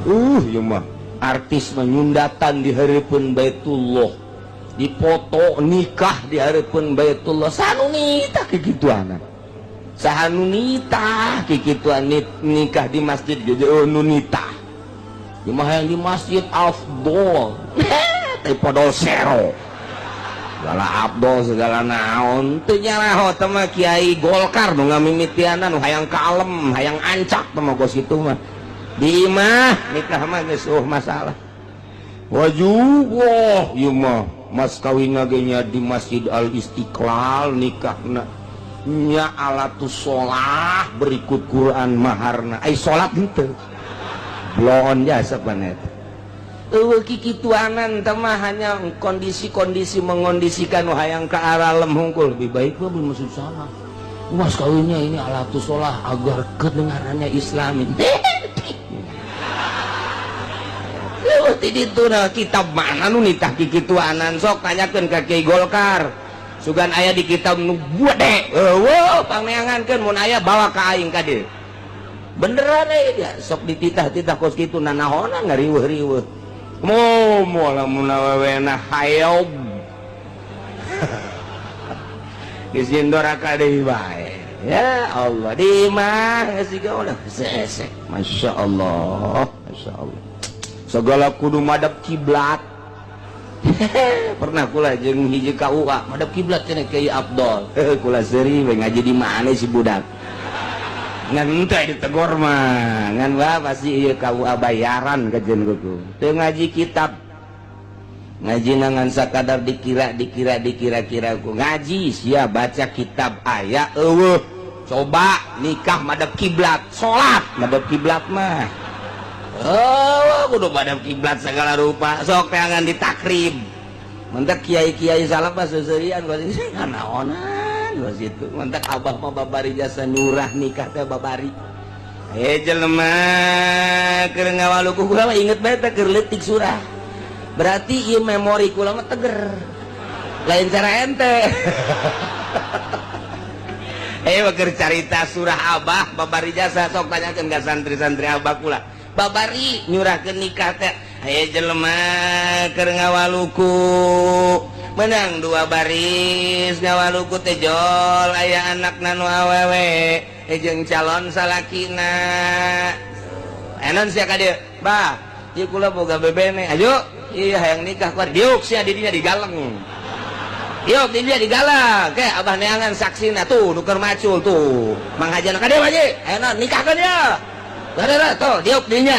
mah artis menyundatan di harapan Baitullah, dipoto nikah di harapan Baitullah. Sanu nita kikituan, sanu nita kikituan nikah di masjid gitu. Nunita cuma yang di masjid afdol tapi podol sero segala abdol segala naon teu nyaraho teh mah Kiai Golkar nu ngamimitianan nu hayang kalem hayang ancak teh mah gos kitu mah di imah nikah mah geus masalah wajubah ieu mah mas kawinna ge nya di Masjid Al Istiqlal nikahna nya alatus sholah berikut Quran maharna ai salat henteu bloon jasa panet kikituanan mah hanya kondisi-kondisi mengondisikan hayang ke arah lem hungkul lebih baik mah bermaksud salah mas kawinnya ini alatus sholah agar kedengarannya islami itu nah kitab mana nu nitah kikituanan sok tanyakeun ka Kiai Golkar sugan aya di kitab nu gede pangneangankeun mun aya bawa ka aing ka dieu beneran ya sok dititah-titah kos kitu nanaona ngariweuh-riweuh moal lamun awewena hayob geus indoraka deui bae ya Allah di mah geus udah sesek masyaallah segala kudu madep kiblat pernah kula jeung hiji KUA madep kiblat cenah Kiai Abdol kula seuri we ngaji di mana si budak ngan teh ditegor mah ngan pasti ieu KUA bayaran kajen kuku teu ngaji kitab ngaji nangan sakadar dikira ku ngaji sia baca kitab aya eueuh coba nikah madep kiblat salat madep kiblat mah kudu madep kiblat segala rupa sok teangan ditakrib mentek kiai-kiai salaf mah seuseurean gua sih naonan gua situ mentek abah mah babari jasa nyurah nikah teh babari jelema keur ngawaluku kula mah inget bae teh keur leutik surah berarti ieu memori kula mah teger lain cara ente keur carita surah abah babari jasa sok tanyakeun ka santri-santri abah kula babari nyurahkeun nikah teh jelema keur ngawaluku menang dua baris ngawaluku teh jol aya anakna nu awewe jeung calon salakina enon sia ka dieu bah ieu kula boga bebene ayo ieu hayang nikah kuat diuk sia di dinya digaleng diuk di dinya digaleng ke abah neangan saksina tuh nu keur macul tuh mang hajana ka dieu haji enon nikahkeun dia tuh diuk dinya